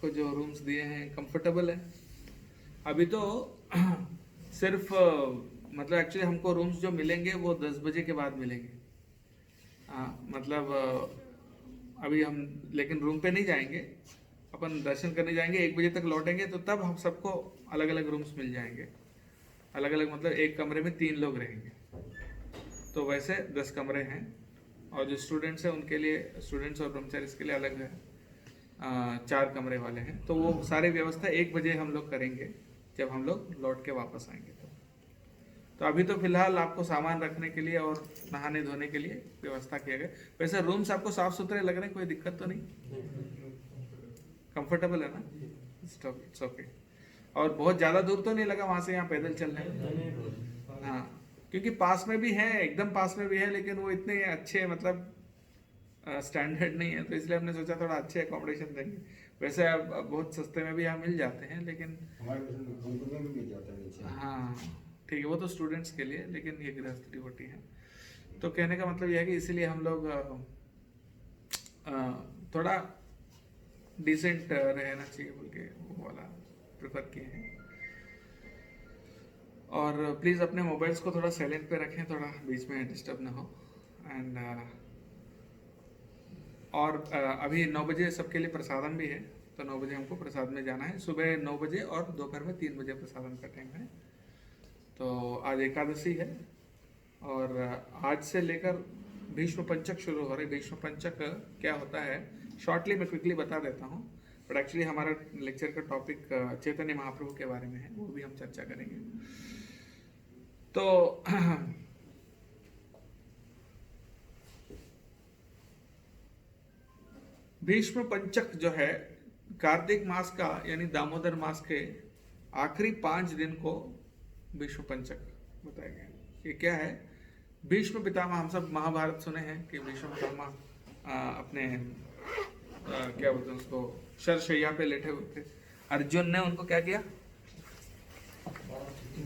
आपको जो रूम्स दिए हैं कंफर्टेबल है। अभी तो सिर्फ मतलब एक्चुअली हमको रूम्स जो मिलेंगे वो 10 बजे के बाद मिलेंगे। हाँ मतलब अभी हम लेकिन रूम पे नहीं जाएंगे, अपन दर्शन करने जाएंगे, 1 बजे तक लौटेंगे, तो तब हम सबको अलग अलग रूम्स मिल जाएंगे। अलग अलग मतलब एक कमरे में 3 लोग रहेंगे, तो वैसे 10 कमरे हैं। और जो स्टूडेंट्स हैं उनके लिए, स्टूडेंट्स और ब्रह्मचारीज के लिए अलग है 4 कमरे वाले हैं। तो वो सारी व्यवस्था 1 बजे हम लोग करेंगे जब हम लोग लौट के वापस आएंगे। तो अभी तो फिलहाल आपको सामान रखने के लिए और नहाने धोने के लिए व्यवस्था किया गया। वैसे रूम्स आपको साफ सुथरे लग रहे हैं, कोई दिक्कत तो नहीं? कंफर्टेबल है ना? It's okay. और बहुत ज़्यादा दूर तो नहीं लगा वहाँ से यहाँ पैदल चलने में? हाँ, क्योंकि पास में भी है, एकदम पास में भी है, लेकिन वो इतने अच्छे मतलब स्टैंडर्ड नहीं है, तो इसलिए हमने सोचा थोड़ा अच्छे अकोमोडेशन देंगे। वैसे अब बहुत सस्ते में भी यहाँ मिल जाते हैं, लेकिन हमारे में भी मिल जाता है नीचे। हाँ ठीक है, वो तो स्टूडेंट्स के लिए, लेकिन ये गृहस्थ डिवोटी है। तो कहने का मतलब यह है कि इसीलिए हम लोग थोड़ा डिसेंट रहना चाहिए बोल के वो वाला प्रेफर किए हैं। और प्लीज़ अपने मोबाइल्स को थोड़ा साइलेंट पे रखें, थोड़ा बीच में डिस्टर्ब ना हो। एंड और अभी 9 बजे सबके लिए प्रसादम भी है, तो 9 बजे हमको प्रसाद में जाना है। सुबह 9 बजे और दोपहर में 3 बजे प्रसादम का टाइम है। तो आज एकादशी है और आज से लेकर भीष्म पंचक शुरू हो रहे। भीष्म पंचक क्या होता है शॉर्टली मैं क्विकली बता देता हूँ, बट एक्चुअली हमारा लेक्चर का टॉपिक चैतन्य महाप्रभु के बारे में है, वो भी हम चर्चा करेंगे। तो भीष्म पंचक जो है कार्तिक मास का यानी दामोदर मास के आखिरी 5 दिन को भीष्म पंचक बताया गया। ये क्या है? भीष्म पितामह, हम सब महाभारत सुने हैं कि भीष्म पितामह अपने क्या बोलते हैं उसको, शरशैया पे लेटे हुए थे। अर्जुन ने उनको क्या किया?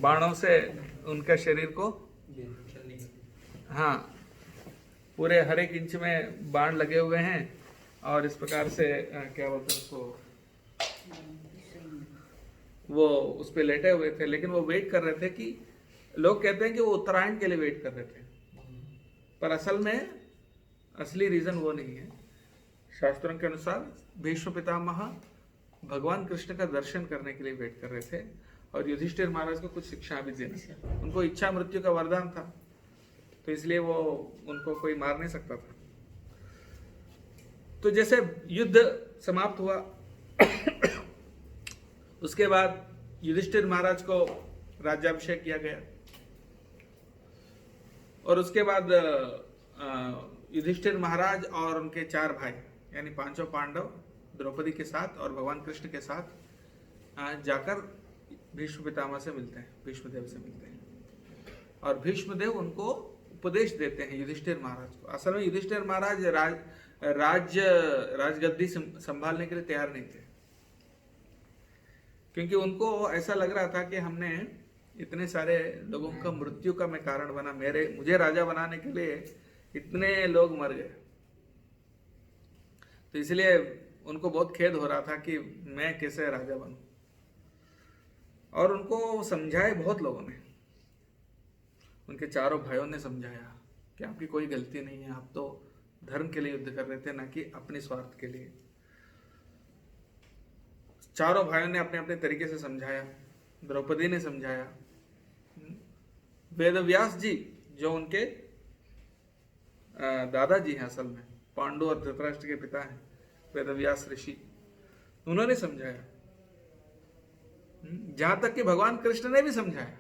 बाणों से उनका शरीर को, हाँ पूरे हर एक इंच में बाण लगे हुए हैं, और इस प्रकार से क्या बोलते हैं उसको, वो उस पर लेटे हुए थे। लेकिन वो वेट कर रहे थे कि, लोग कहते हैं कि वो उत्तरायण के लिए वेट कर रहे थे, पर असल में असली रीजन वो नहीं है। शास्त्रों के अनुसार भीष्म पितामह भगवान कृष्ण का दर्शन करने के लिए वेट कर रहे थे, और युधिष्ठिर महाराज को कुछ शिक्षा भी देना। उनको इच्छा मृत्यु का वरदान था, तो इसलिए वो उनको कोई मार नहीं सकता था। तो जैसे युद्ध समाप्त हुआ उसके बाद युधिष्ठिर महाराज को राज्याभिषेक किया गया, और उसके बाद युधिष्ठिर महाराज और उनके 4 भाई यानी 5 पांडव द्रौपदी के साथ और भगवान कृष्ण के साथ जाकर भीष्म पितामह से मिलते हैं, भीष्मदेव से मिलते हैं, और भीष्मदेव उनको उपदेश देते हैं युधिष्ठिर महाराज को। असल में युधिष्ठिर महाराज राजगद्दी संभालने के लिए तैयार नहीं थे, क्योंकि उनको ऐसा लग रहा था कि हमने इतने सारे लोगों का मृत्यु का मैं कारण बना, मुझे राजा बनाने के लिए इतने लोग मर गए। तो इसलिए उनको बहुत खेद हो रहा था कि मैं कैसे राजा बनूं, और उनको समझाए बहुत लोगों ने, उनके 4 भाइयों ने समझाया कि आपकी कोई गलती नहीं है, आप तो धर्म के लिए युद्ध कर रहे थे, ना कि अपने स्वार्थ के लिए। 4 भाइयों ने अपने अपने तरीके से समझाया। द्रौपदी ने समझाया, वेदव्यास जी जो उनके दादाजी हैं, असल में पांडु और धृतराष्ट्र के पिता हैं, वेदव्यास ऋषि, उन्होंने समझाया। जहां तक कि भगवान कृष्ण ने भी समझाया,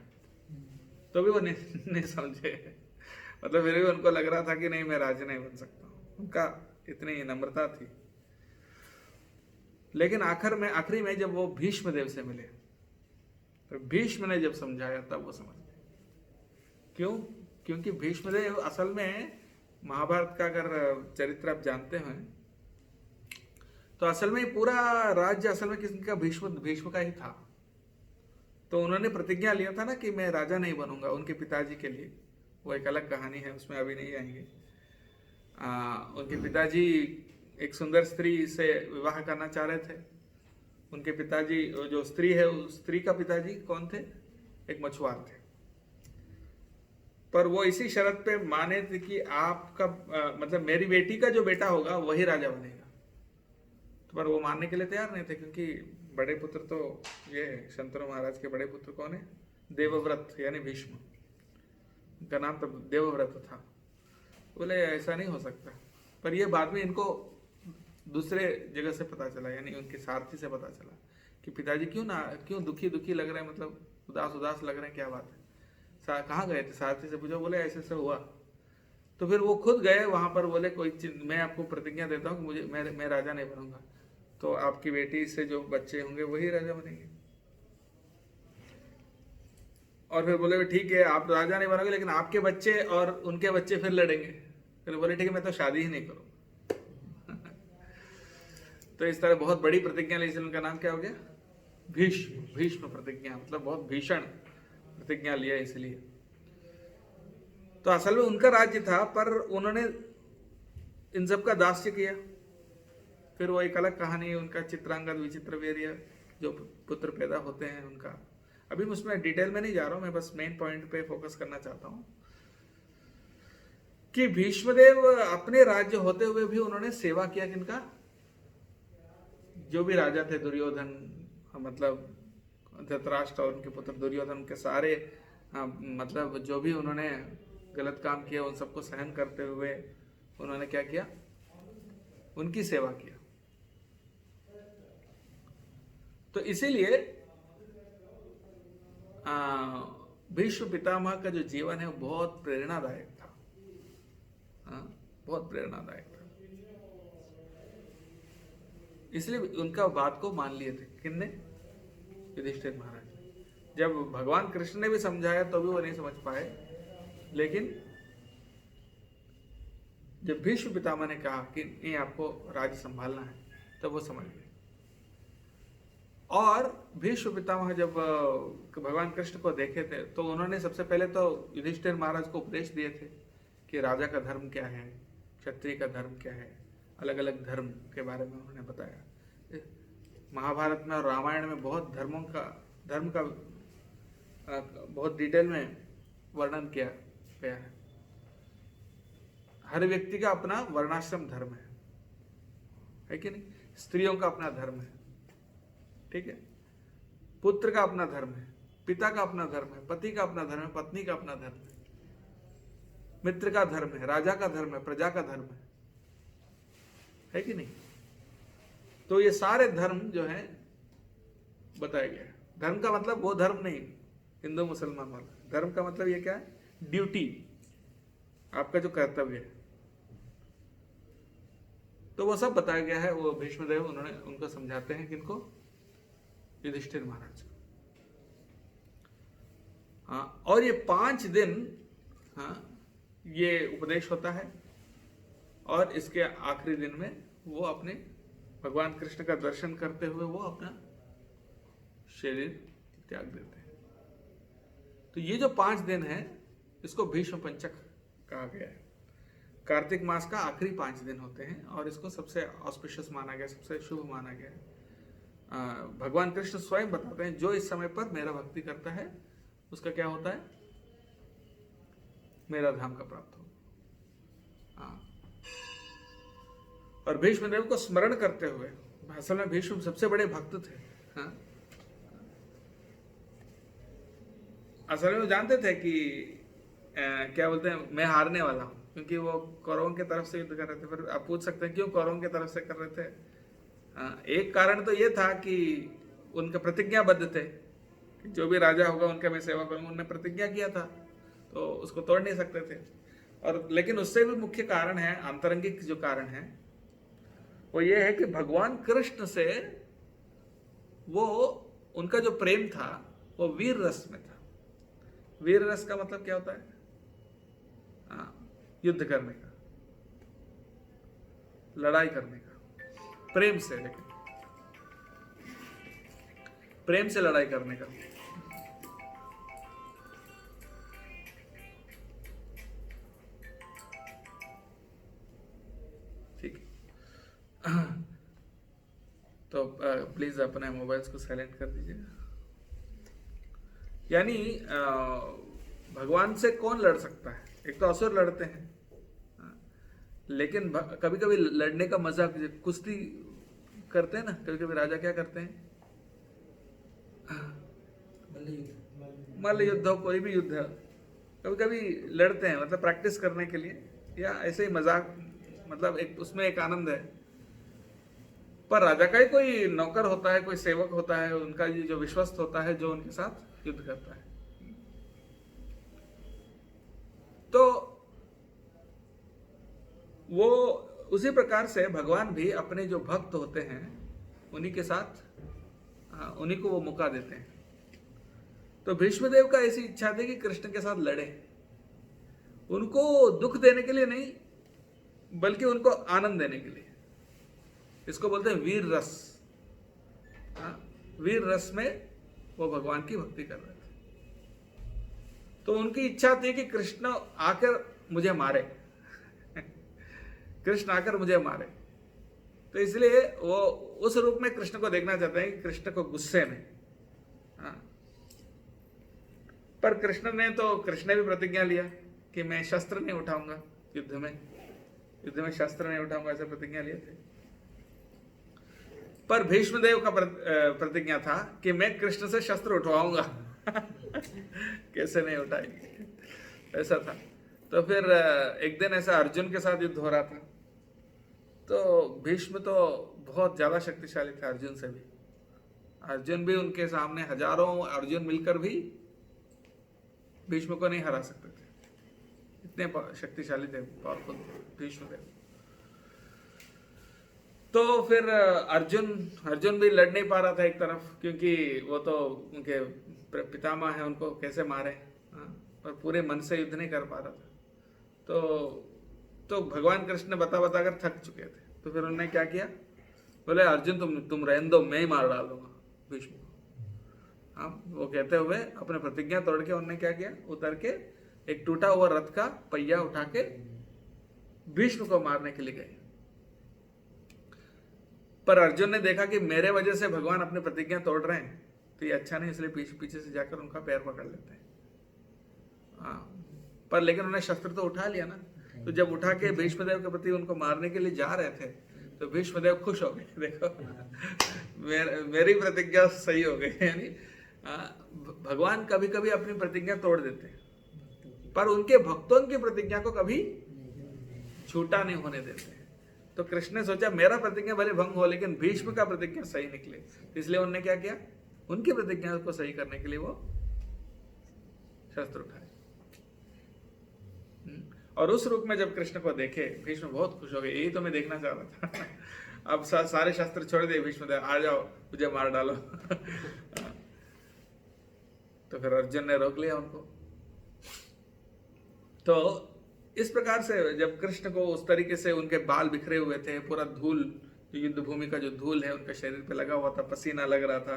तो भी वो नहीं समझे। मतलब फिर भी उनको लग रहा था कि नहीं, मैं राजा नहीं बन सकता। उनका इतनी नम्रता थी। लेकिन आखिरी में जब वो भीष्म देव से मिले, तो भीष्म ने जब समझाया तब वो समझ गए। क्यों? क्योंकि भीष्मदेव असल में महाभारत का अगर चरित्र आप जानते हैं, तो असल में पूरा राज्य असल में किसका, भीष्म का ही था। तो उन्होंने प्रतिज्ञा लिया था ना कि मैं राजा नहीं बनूंगा उनके पिताजी के लिए। वो एक अलग कहानी है, उसमें अभी नहीं आएंगे। उनके पिताजी एक सुंदर स्त्री से विवाह करना चाह रहे थे, उनके पिताजी, जो स्त्री है उस स्त्री का पिताजी कौन थे? एक मछुआर थे। पर वो इसी शर्त पे माने थे कि आपका मतलब मेरी बेटी का जो बेटा होगा वही राजा बनेगा। तो पर वो मानने के लिए तैयार नहीं थे, क्योंकि बड़े पुत्र तो ये है, शंतनु महाराज के बड़े पुत्र कौन है? देवव्रत यानी भीष्म, उनका नाम तो देवव्रत था। बोले ऐसा नहीं हो सकता। पर ये बाद में इनको दूसरे जगह से पता चला, यानी उनके सारथी से पता चला कि पिताजी क्यों दुखी दुखी लग रहे हैं, मतलब उदास उदास लग रहे हैं, क्या बात है? कहाँ गए थे? सारथी से पूछा, बोले ऐसे ऐसे हुआ। तो फिर वो खुद गए वहां पर, बोले मैं आपको प्रतिज्ञा देता हूँ कि मैं राजा नहीं बनूंगा, तो आपकी बेटी से जो बच्चे होंगे वही राजा बनेंगे। और फिर बोले ठीक है, आप राजा नहीं बनोगे, लेकिन आपके बच्चे और उनके बच्चे फिर लड़ेंगे। फिर बोले ठीक है, मैं तो शादी ही नहीं करूँ। तो इस तरह बहुत बड़ी प्रतिज्ञा ली, उनका नाम क्या हो गया? भीष्म। भीष्म प्रतिज्ञा मतलब बहुत भीषण प्रतिज्ञा लिया इसलिए। तो असल में उनका राज्य था, पर उन्होंने इन सब का दास्य किया। फिर वो एक अलग कहानी है उनका, चित्रांगद विचित्र वीर्य, जो पुत्र पैदा होते हैं उनका। अभी मैं उसमें डिटेल में नहीं जा रहा हूं, मैं बस मेन पॉइंट पे फोकस करना चाहता हूं कि भीष्मदेव अपने राज्य होते हुए भी उन्होंने सेवा किया। किनका? जो भी राजा थे, दुर्योधन, मतलब धृतराष्ट्र और उनके पुत्र दुर्योधन के सारे मतलब जो भी उन्होंने गलत काम किया उन सबको सहन करते हुए उन्होंने क्या किया? उनकी सेवा किया। तो इसीलिए भीष्म पितामह का जो जीवन है वो बहुत प्रेरणादायक था। बहुत प्रेरणादायक था, इसलिए उनका बात को मान लिए थे। किनने? युधिष्ठिर महाराज। जब भगवान कृष्ण ने भी समझाया तो भी वो नहीं समझ पाए, लेकिन जब भीष्म पितामह ने कहा कि नहीं, आपको राज्य संभालना है, तब वो समझ गए। और भीष्म पितामह जब भगवान कृष्ण को देखे थे तो उन्होंने सबसे पहले तो युधिष्ठिर महाराज को उपदेश दिए थे कि राजा का धर्म क्या है, क्षत्रिय का धर्म क्या है, अलग अलग धर्म के बारे में उन्होंने बताया। महाभारत में और रामायण में बहुत धर्म का बहुत डिटेल में वर्णन किया गया है। हर व्यक्ति का अपना वर्णाश्रम धर्म है कि नहीं? स्त्रियों का अपना धर्म है, ठीक है? पुत्र का अपना धर्म है, पिता का अपना धर्म है, पति का अपना धर्म है, पत्नी का अपना धर्म है, मित्र का धर्म है, राजा का धर्म है, प्रजा का धर्म है कि नहीं? तो ये सारे धर्म जो है बताया गया है। धर्म का मतलब वो धर्म नहीं हिंदू मुसलमान वाला। धर्म का मतलब ये क्या है? ड्यूटी, आपका जो कर्तव्य है। तो वो सब बताया गया है। वो भीष्मदेव उन्होंने उनको समझाते हैं, किनको? युधिष्ठिर महाराज। हाँ, और ये 5 दिन ये उपदेश होता है, और इसके आखिरी दिन में वो अपने भगवान कृष्ण का दर्शन करते हुए वो अपना शरीर त्याग देते हैं। तो ये जो 5 दिन है इसको भीष्म पंचक कहा गया है। कार्तिक मास का आखिरी 5 दिन होते हैं और इसको सबसे ऑस्पिशियस माना गया, सबसे शुभ माना गया। भगवान कृष्ण स्वयं बताते हैं, जो इस समय पर मेरा भक्ति करता है उसका क्या होता है? मेरा धाम का प्राप्त होगा। और भीष्मदेव को स्मरण करते हुए, असल में भीष्म सबसे बड़े भक्त थे। असल में वो जानते थे कि क्या बोलते हैं, मैं हारने वाला हूं, क्योंकि वो कौरवों की तरफ से युद्ध कर रहे थे। फिर आप पूछ सकते हैं क्यों कौरवों की तरफ से कर रहे थे? एक कारण तो ये था कि उनके प्रतिज्ञाबद्ध थे कि जो भी राजा होगा उनका मैं सेवा करूंगा। उन्होंने प्रतिज्ञा किया था, तो उसको तोड़ नहीं सकते थे। और लेकिन उससे भी मुख्य कारण है, आंतरंगिक जो कारण है वो ये है कि भगवान कृष्ण से वो उनका जो प्रेम था वो वीर रस में था। वीर रस का मतलब क्या होता है? युद्ध करने का, लड़ाई करने का, प्रेम से, लेकिन प्रेम से लड़ाई करने का। ठीक है, तो प्लीज प्लीज अपने मोबाइल्स को साइलेंट कर दीजिएगा। यानी भगवान से कौन लड़ सकता है? एक तो असुर लड़ते हैं, लेकिन कभी कभी लड़ने का मजा, कुश्ती करते हैं ना, कभी कभी राजा क्या करते हैं, मल्ल युद्ध हो, कोई भी युद्ध है, कभी कभी लड़ते हैं, मतलब प्रैक्टिस करने के लिए, या ऐसे ही मजाक, मतलब एक उसमें एक आनंद है। पर राजा का ही कोई नौकर होता है, कोई सेवक होता है, उनका ये जो विश्वस्त होता है, जो उनके साथ युद्ध करता है। तो वो उसी प्रकार से भगवान भी अपने जो भक्त होते हैं उन्हीं के साथ, उन्हीं को वो मौका देते हैं। तो भीष्मदेव का ऐसी इच्छा थी कि कृष्ण के साथ लड़े, उनको दुख देने के लिए नहीं, बल्कि उनको आनंद देने के लिए। इसको बोलते हैं वीर रस। वीर रस में वो भगवान की भक्ति कर रहे थे। तो उनकी इच्छा थी कि कृष्ण आकर मुझे मारे, कृष्ण आकर मुझे मारे। तो इसलिए वो उस रूप में कृष्ण को देखना चाहते हैं कि कृष्ण को गुस्से में। पर कृष्ण ने भी प्रतिज्ञा लिया कि मैं शस्त्र नहीं उठाऊंगा, युद्ध में शस्त्र नहीं उठाऊंगा, ऐसे प्रतिज्ञा लिए थे। पर भीष्मदेव का प्रतिज्ञा था कि मैं कृष्ण से शस्त्र उठवाऊंगा। कैसे नहीं उठाएंगे, ऐसा था। तो फिर एक दिन ऐसा अर्जुन के साथ युद्ध हो रहा था। तो भीष्म तो बहुत ज्यादा शक्तिशाली था अर्जुन से भी। अर्जुन भी उनके सामने हजारों अर्जुन मिलकर भी भीष्म को नहीं हरा सकते थे, इतने शक्तिशाली थे, पावरफुल भीष्मदेव। तो फिर अर्जुन भी लड़ नहीं पा रहा था एक तरफ, क्योंकि वो तो उनके पितामह है, उनको कैसे मारे, और पूरे मन से युद्ध नहीं कर पा रहा था। तो भगवान कृष्ण बता कर थक चुके थे। तो फिर उन्होंने क्या किया, बोले अर्जुन तुम रहने दो, मैं ही मार डालूंगा भीष्म को। वो कहते हुए अपने प्रतिज्ञा तोड़ के उन्होंने क्या किया, उतर के एक टूटा हुआ रथ का पहिया उठा के भीष्म को मारने के लिए गए। पर अर्जुन ने देखा कि मेरे वजह से भगवान अपनी प्रतिज्ञा तोड़ रहे हैं, तो ये अच्छा नहीं, इसलिए पीछे से जाकर उनका पैर पकड़ लेते हैं। पर लेकिन उन्होंने शस्त्र तो उठा लिया ना। तो जब उठा के भीष्मदेव के प्रति उनको मारने के लिए जा रहे थे, तो भीष्मदेव खुश हो गए, देखो मेरी प्रतिज्ञा सही हो गई। यानी भगवान कभी कभी अपनी प्रतिज्ञा तोड़ देते हैं, पर उनके भक्तों की प्रतिज्ञा को कभी छूटा नहीं होने देते। तो कृष्ण ने सोचा मेरा प्रतिज्ञा भले भंग हो, लेकिन भीष्म का प्रतिज्ञा सही निकले, इसलिए उन्होंने क्या किया, उनकी प्रतिज्ञा को सही करने के लिए वो शस्त्र उठाए। और उस रूप में जब कृष्ण को देखे भीष्म बहुत खुश हो गए, यही तो मैं देखना चाह रहा था। अब सारे शस्त्र छोड़ दिए, भीष्म आ जाओ मुझे मार डालो। तो फिर अर्जुन ने रोक लिया उनको। तो इस प्रकार से जब कृष्ण को उस तरीके से, उनके बाल बिखरे हुए थे, पूरा धूल, युद्ध भूमि का जो धूल है उनके शरीर पे लगा हुआ था, पसीना लग रहा था,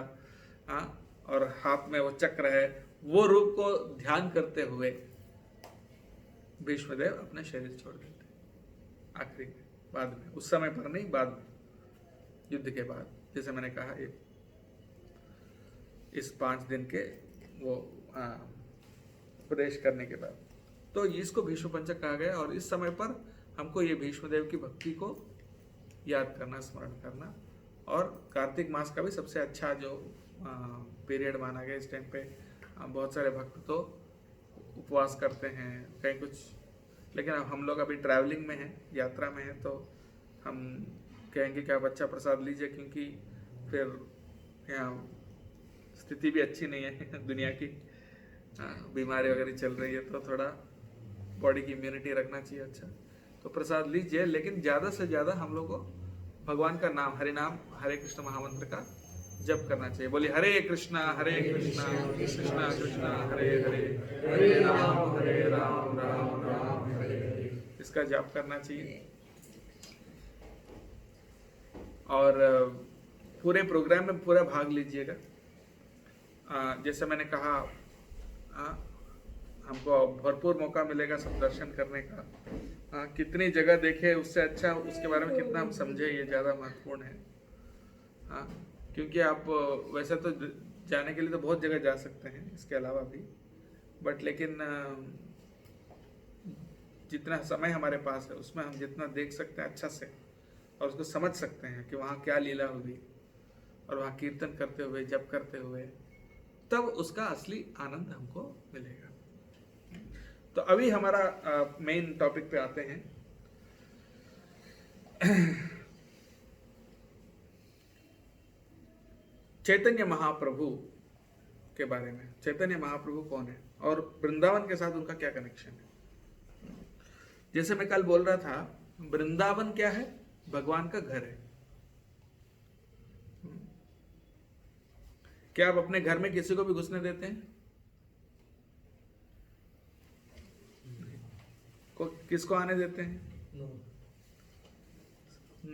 और हाथ में वो चक्र है, वो रूप को ध्यान करते हुए भीष्मदेव अपने शरीर छोड़ देते आखिरी में, बाद में, उस समय पर नहीं, बाद में, युद्ध के बाद, जैसे मैंने कहा, ये इस 5 दिन के वो उपदेश करने के बाद। तो इसको भीष्म पंचक कहा गया। और इस समय पर हमको ये भीष्मदेव की भक्ति को याद करना, स्मरण करना। और कार्तिक मास का भी सबसे अच्छा जो पीरियड माना गया। इस टाइम पे बहुत सारे भक्त तो उपवास करते हैं, कहीं कुछ, लेकिन हम लोग अभी ट्रैवलिंग में हैं, यात्रा में हैं, तो हम कहेंगे कि आप अच्छा प्रसाद लीजिए, क्योंकि फिर यहाँ स्थिति भी अच्छी नहीं है दुनिया की, बीमारी वगैरह चल रही है, तो थोड़ा बॉडी की इम्यूनिटी रखना चाहिए। अच्छा, तो प्रसाद लीजिए, लेकिन ज़्यादा से ज़्यादा हम लोग को भगवान का नाम, हरि नाम, हरे कृष्ण महामंत्र का जप करना चाहिए। बोलिए हरे कृष्णा कृष्णा कृष्णा हरे हरे, हरे राम राम राम हरे हरे, इसका जप करना चाहिए। और पूरे प्रोग्राम में पूरा भाग लीजिएगा। जैसे मैंने कहा, हमको भरपूर मौका मिलेगा सब दर्शन करने का। कितनी जगह देखे उससे अच्छा उसके बारे में कितना हम समझे, ये ज़्यादा महत्वपूर्ण है। क्योंकि आप वैसे तो जाने के लिए तो बहुत जगह जा सकते हैं इसके अलावा भी, बट लेकिन जितना समय हमारे पास है उसमें हम जितना देख सकते हैं अच्छा से और उसको समझ सकते हैं कि वहाँ क्या लीला होगी और वहाँ कीर्तन करते हुए, जप करते हुए, तब उसका असली आनंद हमको मिलेगा। तो अभी हमारा मेन टॉपिक पे आते हैं। चैतन्य महाप्रभु के बारे में। चैतन्य महाप्रभु कौन है और वृंदावन के साथ उनका क्या कनेक्शन है। जैसे मैं कल बोल रहा था, वृंदावन क्या है? भगवान का घर है। क्या आप अपने घर में किसी को भी घुसने देते हैं? किसको आने देते हैं?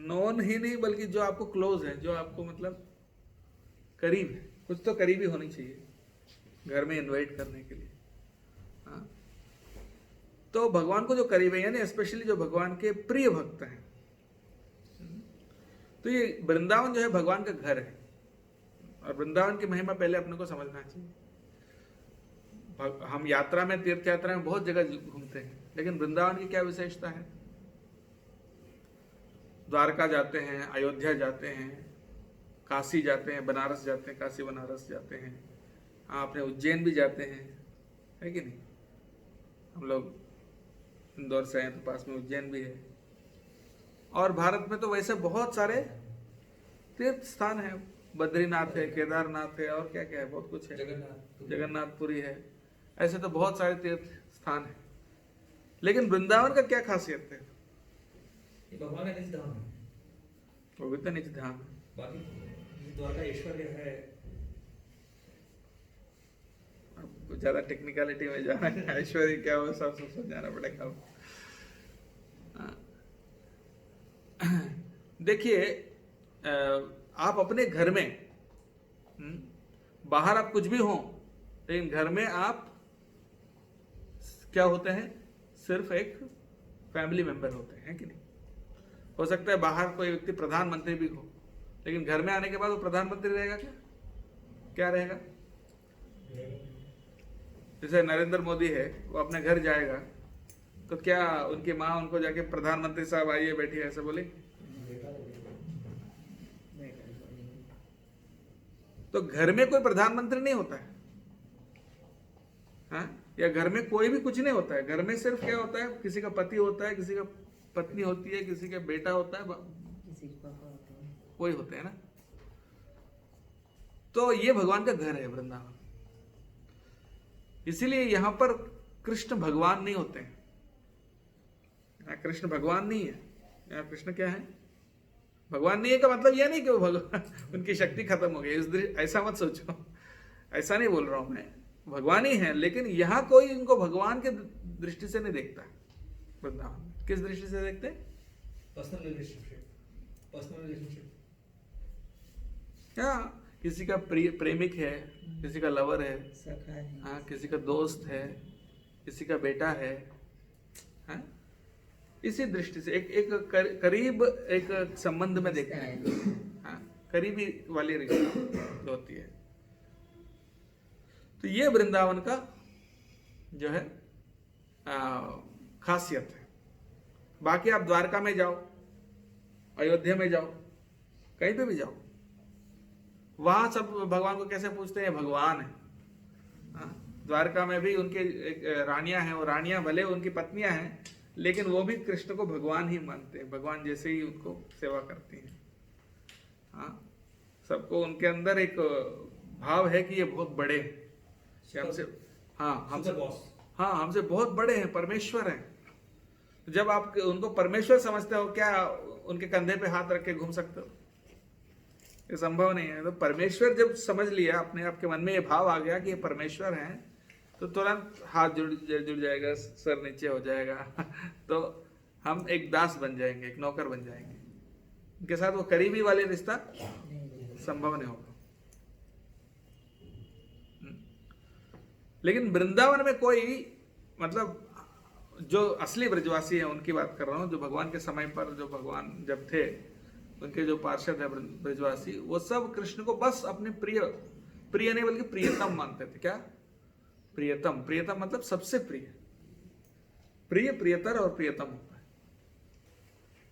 नॉन ही नहीं, बल्कि जो आपको क्लोज है, जो आपको मतलब करीब है। कुछ तो करीबी होनी चाहिए घर में इनवाइट करने के लिए। हाँ, तो भगवान को जो करीब है, यानी स्पेशली जो भगवान के प्रिय भक्त हैं, तो ये वृंदावन जो है भगवान का घर है। और वृंदावन की महिमा पहले अपने को समझना चाहिए। हम यात्रा में, तीर्थ यात्रा में बहुत जगह घूमते हैं, लेकिन वृंदावन की क्या विशेषता है? द्वारका जाते हैं, अयोध्या जाते हैं, काशी जाते हैं, बनारस जाते हैं, काशी बनारस जाते हैं, अपने उज्जैन भी जाते हैं, है कि नहीं? हम लोग इंदौर से हैं तो पास में उज्जैन भी है। और भारत में तो वैसे बहुत सारे तीर्थ स्थान हैं। बद्रीनाथ है, केदारनाथ है, और क्या क्या है, बहुत कुछ है, जगन्नाथपुरी है। ऐसे तो बहुत सारे तीर्थ स्थान हैं, लेकिन वृंदावन का क्या खासियत है? भगवान का निज धाम है, वो भी तो निज धाम है। बाकी द्वारका ऐश्वर्य है। अब ज्यादा टेक्निकलिटी में जाना है, ऐश्वर्य क्या हो सब समझाना पड़ेगा। देखिए, आप अपने घर में, बाहर आप कुछ भी हो, लेकिन घर में आप क्या होते हैं? सिर्फ एक फैमिली मेंबर होते हैं, कि नहीं? हो सकता है बाहर कोई व्यक्ति प्रधानमंत्री भी हो, लेकिन घर में आने के बाद वो प्रधानमंत्री रहेगा क्या? क्या रहेगा? जैसे नरेंद्र मोदी है, वो अपने घर जाएगा तो क्या उनकी माँ उनको जाके प्रधानमंत्री साहब आइए बैठिए ऐसे बोलेगी? तो घर में कोई प्रधानमंत्री नहीं होता है, हाँ? या घर में कोई भी कुछ नहीं होता है। घर में सिर्फ क्या होता है? किसी का पति होता है, किसी का पत्नी होती है, किसी का बेटा होता है, किसी के पापा होते हैं, कोई होते हैं ना। तो ये भगवान का घर है वृंदावन। इसीलिए यहां पर कृष्ण भगवान नहीं होते हैं। यहाँ कृष्ण भगवान नहीं है। यहाँ कृष्ण क्या है? भगवान नहीं है का मतलब यह नहीं कि वो भगवान उनकी शक्ति खत्म हो गई, ऐसा मत सोचो। ऐसा नहीं बोल रहा हूं मैं, भगवान ही है, लेकिन यहां कोई इनको भगवान के दृष्टि से नहीं देखता है। वृंदावन में किस दृष्टि से देखते हैं? Personal relationship. हाँ, किसी का प्रेमिक है, किसी का लवर है, सखा है, हाँ, किसी का दोस्त है, किसी का बेटा है, हाँ? इसी दृष्टि से एक करीब एक संबंध में देखते हैं, हाँ, करीबी वाली रिश्ता जो होती है। तो ये वृंदावन का जो है खासियत है। बाकी आप द्वारका में जाओ, अयोध्या में जाओ, कहीं पे भी जाओ, वहां सब भगवान को कैसे पूछते हैं? भगवान है। हाँ? द्वारका में भी उनके रानियां हैं, और रानियां भले उनकी पत्नियां हैं, लेकिन वो भी कृष्ण को भगवान ही मानते हैं, भगवान जैसे ही उनको सेवा करती हैं। हाँ, सबको उनके अंदर एक भाव है कि ये बहुत बड़े हैं, हमसे, हाँ, हमसे बहुत बड़े हैं, परमेश्वर हैं। जब आप उनको परमेश्वर समझते हो, क्या उनके कंधे पे हाथ रख के घूम सकते हो? ये संभव नहीं है। तो परमेश्वर जब समझ लिया, अपने आपके मन में ये भाव आ गया कि ये परमेश्वर हैं, तो तुरंत हाथ जुड़ जाएगा, सर नीचे हो जाएगा। तो हम एक दास बन जाएंगे, एक नौकर बन जाएंगे। उनके साथ वो करीबी वाले रिश्ता संभव नहीं होगा। लेकिन वृंदावन में कोई, मतलब जो असली ब्रजवासी है उनकी बात कर रहा हूँ, जो भगवान के समय पर, जो भगवान जब थे, उनके जो पार्षद है ब्रजवासी, वो सब कृष्ण को बस अपने प्रिय, प्रिय नहीं बल्कि प्रियतम मानते थे। क्या? प्रियतम। प्रियतम मतलब सबसे प्रिय। प्रिय प्रियतर और प्रियतम होता है।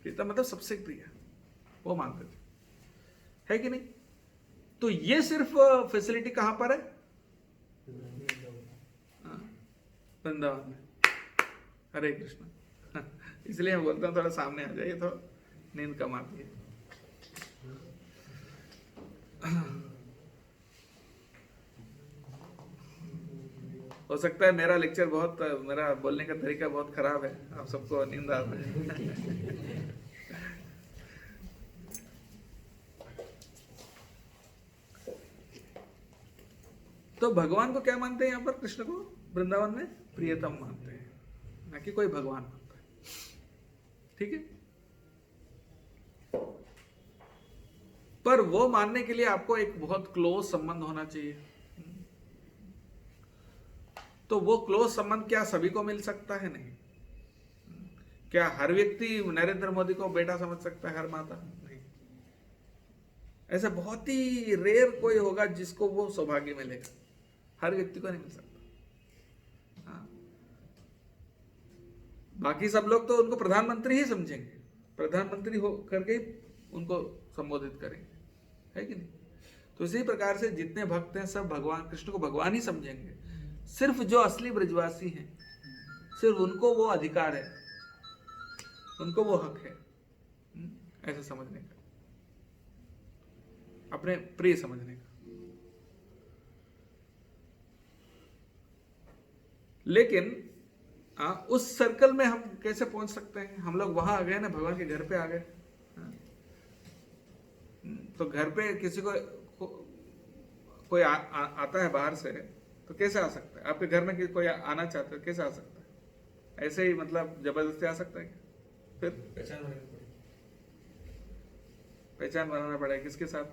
प्रियतम मतलब सबसे प्रिय, वो मानते थे, है कि नहीं? तो ये सिर्फ फैसिलिटी कहां पर है? वृंदावन में। हरे कृष्ण। इसलिए मैं बोलता हूँ थोड़ा सामने आ जाइए, तो नींद कम आती है। हो सकता है मेरा लेक्चर बहुत, मेरा बोलने का तरीका बहुत खराब है, आप सबको नींद आ रही है। तो भगवान को क्या मानते हैं यहाँ पर? कृष्ण को वृंदावन में प्रियतम मानते हैं, ना कि कोई भगवान मानता है। ठीक है? पर वो मानने के लिए आपको एक बहुत क्लोज संबंध होना चाहिए। तो वो क्लोज संबंध क्या सभी को मिल सकता है? नहीं। क्या हर व्यक्ति नरेंद्र मोदी को बेटा समझ सकता है? हर माता नहीं। ऐसा बहुत ही रेयर कोई होगा जिसको वो सौभाग्य मिलेगा, हर व्यक्ति को नहीं मिल सकता। हाँ। बाकी सब लोग तो उनको प्रधानमंत्री ही समझेंगे, प्रधानमंत्री हो करके ही उनको संबोधित करेंगे, है कि नहीं? तो इसी प्रकार से जितने भक्त हैं सब भगवान कृष्ण को भगवान ही समझेंगे। सिर्फ जो असली ब्रजवासी हैं, सिर्फ उनको वो अधिकार है, उनको वो हक है ऐसा समझने का, अपने प्रिय समझने का। लेकिन उस सर्कल में हम कैसे पहुंच सकते हैं? हम लोग वहां आ गए ना, भगवान के घर पे आ गए। तो घर पे किसी को कोई आता है बाहर से, तो कैसे आ सकता है? आपके घर में कोई आना चाहता है, कैसे आ सकता है? ऐसे ही मतलब जबरदस्ती आ सकता है क्या? फिर पहचान बनाना पड़ेगा। किसके साथ?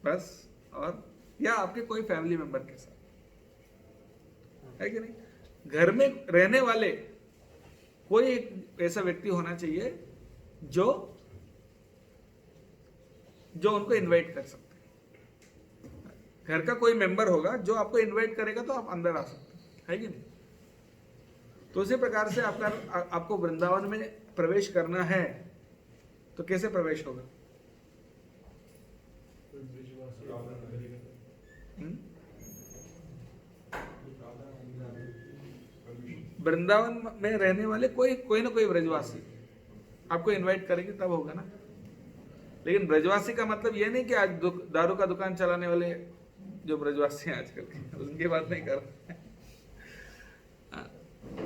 बस। और या आपके कोई फैमिली मेंबर के साथ, है कि नहीं? घर में रहने वाले कोई एक ऐसा व्यक्ति होना चाहिए जो उनको इनवाइट कर सकते हैं। घर का कोई मेंबर होगा जो आपको इनवाइट करेगा, तो आप अंदर आ सकते हैं, है कि नहीं? तो उसी प्रकार से आपको वृंदावन में प्रवेश करना है, तो कैसे प्रवेश होगा? वृंदावन में रहने वाले कोई ना कोई ब्रजवासी आपको इनवाइट करेंगे, तब होगा ना। लेकिन ब्रजवासी का मतलब ये नहीं कि आज दारू का दुकान चलाने वाले जो ब्रजवासी हैं आजकल के, उनकी बात नहीं कर रहे।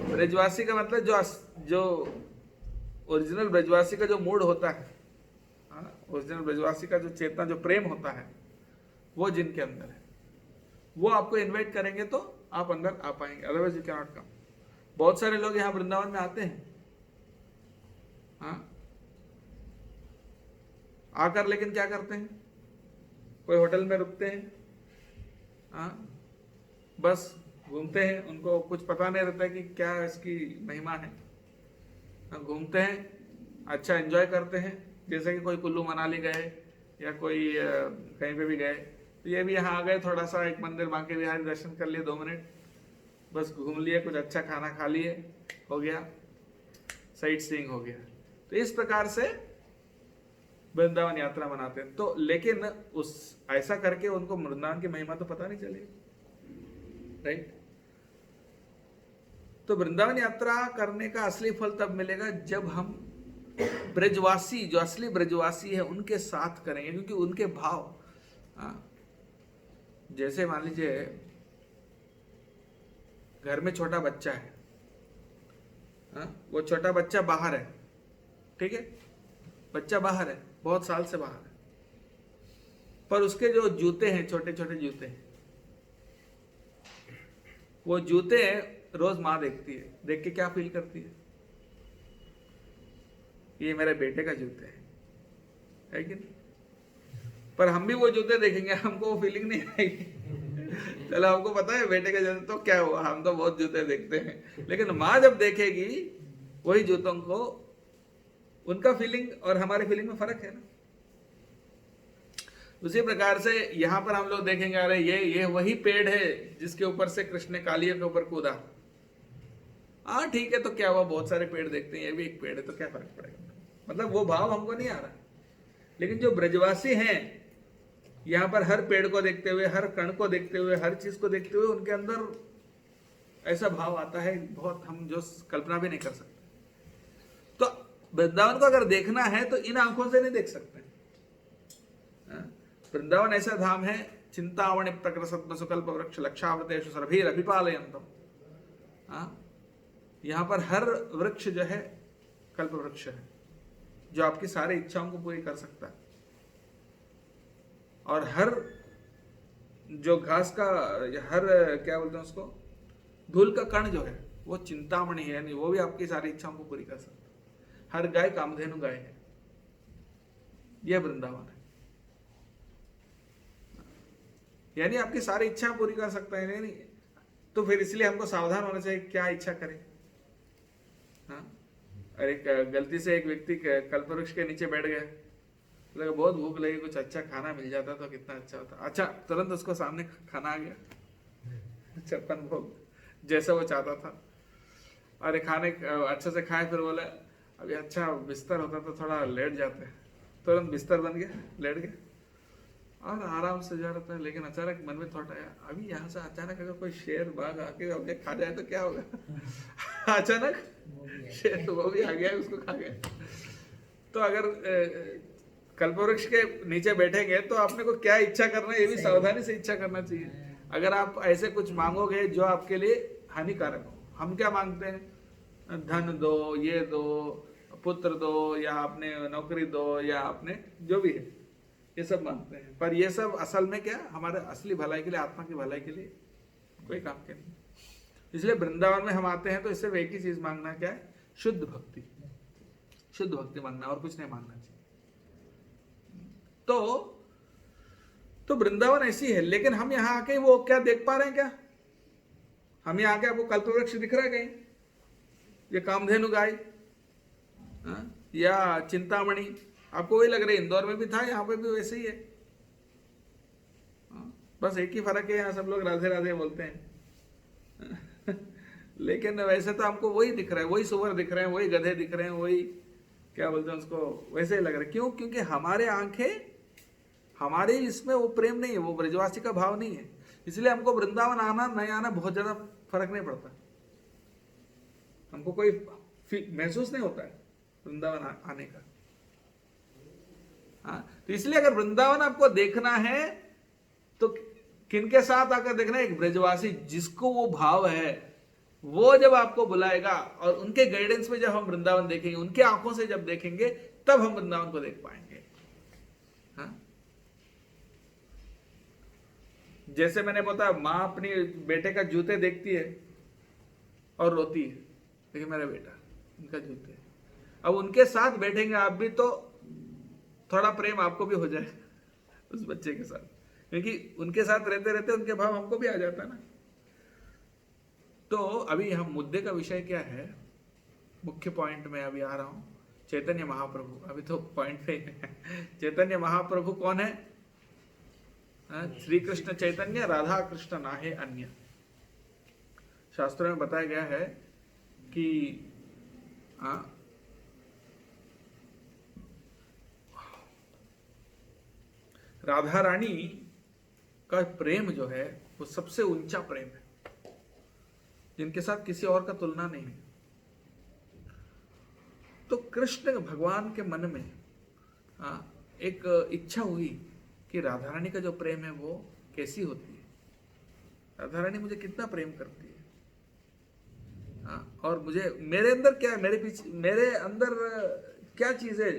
ब्रजवासी का मतलब जो ओरिजिनल ब्रजवासी का जो मूड होता है, ओरिजिनल ब्रजवासी का जो चेतना, जो प्रेम होता है, वो जिनके अंदर है, वो आपको इनवाइट करेंगे तो आप अंदर आ पाएंगे, otherwise you can not come. बहुत सारे लोग यहाँ वृंदावन में आते हैं, आकर लेकिन क्या करते हैं? कोई होटल में रुकते हैं, बस घूमते हैं, उनको कुछ पता नहीं रहता कि क्या इसकी महिमा है। घूमते हैं, अच्छा एंजॉय करते हैं, जैसे कि कोई कुल्लू मनाली गए या कोई कहीं पे भी गए, तो ये भी यहाँ आ गए, थोड़ा सा एक मंदिर बांके बिहारी दर्शन कर लिए, 2 मिनट बस घूम लिए, कुछ अच्छा खाना खा लिए, हो गया, साइट सीइंग हो गया। तो इस प्रकार से वृंदावन यात्रा मनाते हैं। तो लेकिन ऐसा करके उनको वृंदावन की महिमा तो पता नहीं चलेगी, राइट? तो वृंदावन यात्रा करने का असली फल तब मिलेगा जब हम ब्रजवासी, जो असली ब्रजवासी है, उनके साथ करेंगे, क्योंकि उनके भाव, जैसे मान लीजिए घर में छोटा बच्चा है, वो छोटा बच्चा बाहर है, ठीक है? बच्चा बाहर है, बहुत साल से बाहर है, पर उसके जो जूते हैं, छोटे छोटे जूते हैं, वो जूते रोज माँ देखती है, देख के क्या फील करती है? ये मेरे बेटे का जूते है कि नहीं? पर हम भी वो जूते देखेंगे, हमको वो फीलिंग नहीं आएगी। चलो हमको पता है बेटे का जूते, तो क्या हुआ, हम तो बहुत जूते देखते हैं, लेकिन माँ जब देखेगी वही जूतों को उनका फीलिंग और हमारे फीलिंग में फर्क है ना। उसी प्रकार से यहाँ पर हम लोग देखेंगे, अरे ये वही पेड़ है जिसके ऊपर से कृष्ण ने कालिया के ऊपर कूदा। हाँ ठीक है, तो क्या हुआ, बहुत सारे पेड़ देखते हैं, ये भी एक पेड़ है, तो क्या फर्क पड़ेगा। मतलब वो भाव हमको नहीं आ रहा। लेकिन जो ब्रजवासी हैं, यहाँ पर हर पेड़ को देखते हुए, हर कण को देखते हुए, हर चीज को देखते हुए उनके अंदर ऐसा भाव आता है बहुत, हम जो कल्पना भी नहीं कर सकते। तो वृंदावन को अगर देखना है तो इन आंखों से नहीं देख सकते। वृंदावन ऐसा धाम है, चिंतामणि प्रकृत सुकल्प वृक्ष लक्षावृतेषु सरभीर अभिपालयन्तम। यहाँ पर हर वृक्ष जो है कल्प वृक्ष है, जो आपकी सारी इच्छाओं को पूरी कर सकता है। और हर जो घास का, हर क्या बोलते हैं उसको, धूल का कण जो है वो चिंतामणि है, नहीं वो भी आपकी सारी इच्छाओं को पूरी कर सकता है। हर गाय कामधेनु गाय है, यह वृंदावन है। यानी आपकी सारी इच्छा पूरी कर सकता है। नहीं तो फिर इसलिए हमको सावधान होना चाहिए, क्या इच्छा करें। हाँ, अरे गलती से एक व्यक्ति कल्पवृक्ष के नीचे बैठ गया, लगा बहुत भूख लगी, कुछ अच्छा खाना मिल जाता तो कितना अच्छा होता। अच्छा, तुरंत उसको सामने खाना आ गया, 56 भोग जैसा वो चाहता था। अरे खाने अच्छे से खाए, फिर बोला अभी अच्छा बिस्तर होता तो थोड़ा लेट जाते। तुरंत बिस्तर बन गया, लेट गया और आराम से जा रहा था। लेकिन अचानक मन में थॉट आया, अभी यहाँ से अचानक अगर कोई शेर बाघ आके हमें खा जाए तो क्या होगा। अचानक शेर वो भी आ गया, उसको खा गया। तो अगर कल्पवृक्ष के नीचे बैठेंगे तो आपने को क्या इच्छा करना है, ये भी सावधानी से इच्छा करना चाहिए। अगर आप ऐसे कुछ मांगोगे जो आपके लिए हानिकारक हो। हम क्या मांगते हैं, धन दो, ये दो, पुत्र दो, या आपने नौकरी दो, या आपने जो भी है, ये सब मांगते हैं। पर ये सब असल में क्या, हमारे असली भलाई के लिए, आत्मा की भलाई के लिए कोई काम के नहीं। इसलिए वृंदावन में हम आते हैं तो सिर्फ एक ही चीज मांगना, क्या है, शुद्ध भक्ति। शुद्ध भक्ति मांगना, और कुछ नहीं मांगना चाहिए। तो वृंदावन ऐसी है। लेकिन हम यहाँ आके वो क्या देख पा रहे हैं क्या? हम यहाँ आके आपको कल्पवृक्ष दिख रहा है कहीं? ये कामधेनु गाय या चिंतामणि आपको वही लग रही है? इंदौर में भी था, यहाँ पे भी वैसे ही है। बस एक ही फर्क है, यहाँ सब लोग राधे राधे बोलते हैं। लेकिन वैसे तो हमको वही दिख रहा है, वही सुअर दिख रहे हैं, वही गधे दिख रहे हैं, वही क्या बोलते हैं उसको, वैसे ही लग रहा है। क्यों? क्योंकि हमारे आंखें, हमारे इसमें वो प्रेम नहीं है, वो ब्रजवासी का भाव नहीं है। इसलिए हमको वृंदावन आना नहीं आना बहुत ज्यादा फर्क नहीं पड़ता, हमको कोई महसूस नहीं होता है वृंदावन आने का। हाँ, तो इसलिए अगर वृंदावन आपको देखना है तो किनके साथ आकर देखना है? एक ब्रजवासी जिसको वो भाव है, वो जब आपको बुलाएगा और उनके गाइडेंस में जब हम वृंदावन देखेंगे, उनके आंखों से जब देखेंगे, तब हम वृंदावन को देख पाएंगे। हाँ? जैसे मैंने बताया, माँ अपनी बेटे का जूते देखती है और रोती है, देखिए मेरा बेटा, उनका जूते। अब उनके साथ बैठेंगे आप भी तो थोड़ा प्रेम आपको भी हो जाए उस बच्चे के साथ, क्योंकि उनके साथ रहते रहते उनके भाव हमको भी आ जाता है ना। तो अभी हम मुद्दे का विषय क्या है, मुख्य पॉइंट में अभी आ रहा हूं। चैतन्य महाप्रभु, अभी तो पॉइंट पे है। चैतन्य महाप्रभु कौन है? श्री कृष्ण चैतन्य, राधा कृष्ण नाहे अन्य। शास्त्रों में बताया गया है कि राधा रानी का प्रेम जो है वो सबसे ऊंचा प्रेम है, जिनके साथ किसी और का तुलना नहीं है। तो कृष्ण भगवान के मन में एक इच्छा हुई कि राधा रानी का जो प्रेम है वो कैसी होती है, राधा रानी मुझे कितना प्रेम करती है, और मुझे मेरे अंदर क्या, मेरे अंदर क्या चीज है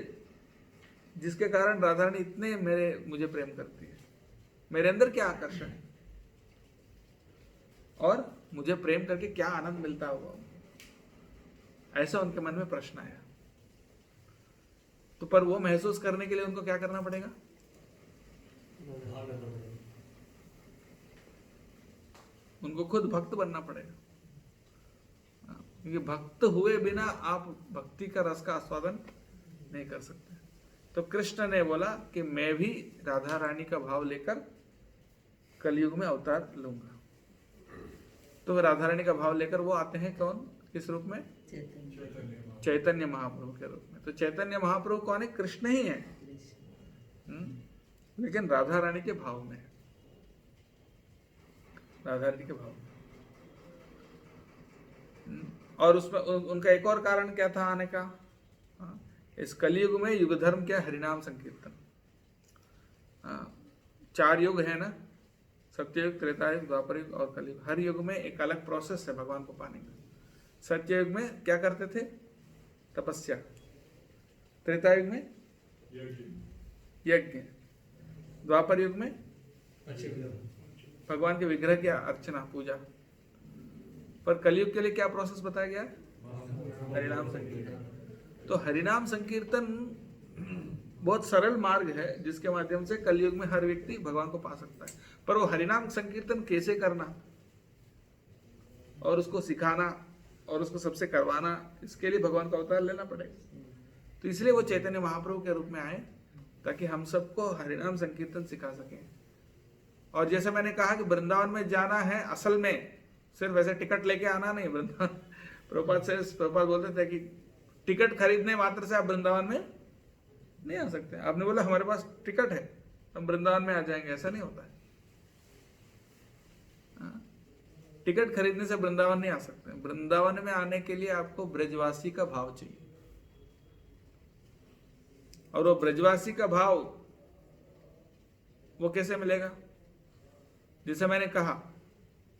जिसके कारण राधा रानी इतने मुझे प्रेम करती है, मेरे अंदर क्या आकर्षण है, और मुझे प्रेम करके क्या आनंद मिलता होगा, ऐसा उनके मन में प्रश्न आया। तो पर वो महसूस करने के लिए उनको क्या करना पड़ेगा? उनको खुद भक्त बनना पड़ेगा, क्योंकि भक्त हुए बिना आप भक्ति का रस का आस्वादन नहीं कर सकते। तो कृष्ण ने बोला कि मैं भी राधा रानी का भाव लेकर कलयुग में अवतार लूंगा। तो राधा रानी का भाव लेकर वो आते हैं कौन, किस रूप में? चैतन्य चैतन्य महाप्रभु के रूप में। तो चैतन्य महाप्रभु कौन है? कृष्ण ही है, लेकिन राधा रानी के भाव में है, राधा रानी के भाव में। और उसमें उनका एक और कारण क्या था आने का? इस कलयुग में युग धर्म क्या? हरिनाम संकीर्तन। 4 युग है ना, सत्ययुग, त्रेतायुग, द्वापर युग और कलयुग। हर युग में एक अलग प्रोसेस है भगवान को पाने का। सत्ययुग में क्या करते थे? तपस्या। त्रेतायुग में यज्ञ। द्वापर युग में अच्छे विग्रह। भगवान के विग्रह की अर्चना, पूजा। पर कलयुग के लिए क्या प्रोसेस बताया गया? हरिनाम संकीर्तन। तो हरिनाम संकीर्तन बहुत सरल मार्ग है जिसके माध्यम से कलयुग में हर व्यक्ति भगवान को पा सकता है। पर वो हरिनाम संकीर्तन कैसे करना और उसको सिखाना और उसको सबसे करवाना, इसके लिए भगवान का अवतार लेना पड़ेगा। तो इसलिए वो चैतन्य महाप्रभु के रूप में आए ताकि हम सबको हरिनाम संकीर्तन सिखा सकें। और जैसे मैंने कहा कि वृंदावन में जाना है, असल में सिर्फ ऐसे टिकट लेके आना नहीं। वृंदावन प्रभुपाद बोलते थे कि टिकट खरीदने मात्र से आप वृंदावन में नहीं आ सकते। आपने बोला हमारे पास टिकट है, हम वृंदावन में आ जाएंगे, ऐसा नहीं होता है। टिकट खरीदने से वृंदावन नहीं आ सकते। वृंदावन में आने के लिए आपको ब्रजवासी का भाव चाहिए, और वो ब्रजवासी का भाव वो कैसे मिलेगा? जैसे मैंने कहा,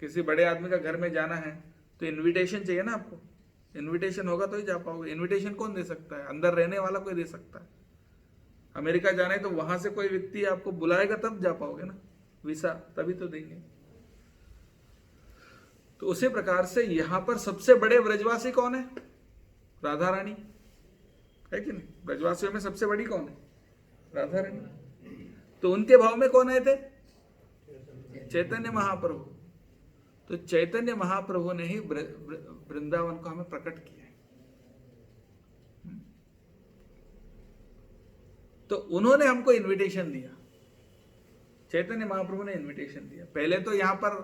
किसी बड़े आदमी का घर में जाना है तो इनविटेशन चाहिए ना आपको। इनविटेशन होगा तो ही जा पाओगे। इनविटेशन कौन दे सकता है? अंदर रहने वाला कोई दे सकता है। अमेरिका जाना है तो वहां से कोई व्यक्ति आपको बुलाएगा तब जा पाओगे ना, वीसा तभी तो देंगे। तो उसी प्रकार से यहां पर सबसे बड़े ब्रजवासी कौन है? राधा रानी है कि नहीं? ब्रजवासियों में सबसे बड़ी कौन है? राधा रानी। तो उनके भाव में कौन आए थे? चैतन्य महाप्रभु। तो चैतन्य महाप्रभु ने ही वृंदावन को हमें प्रकट किया है। तो उन्होंने हमको इनविटेशन दिया, चैतन्य महाप्रभु ने इनविटेशन दिया। पहले तो यहाँ पर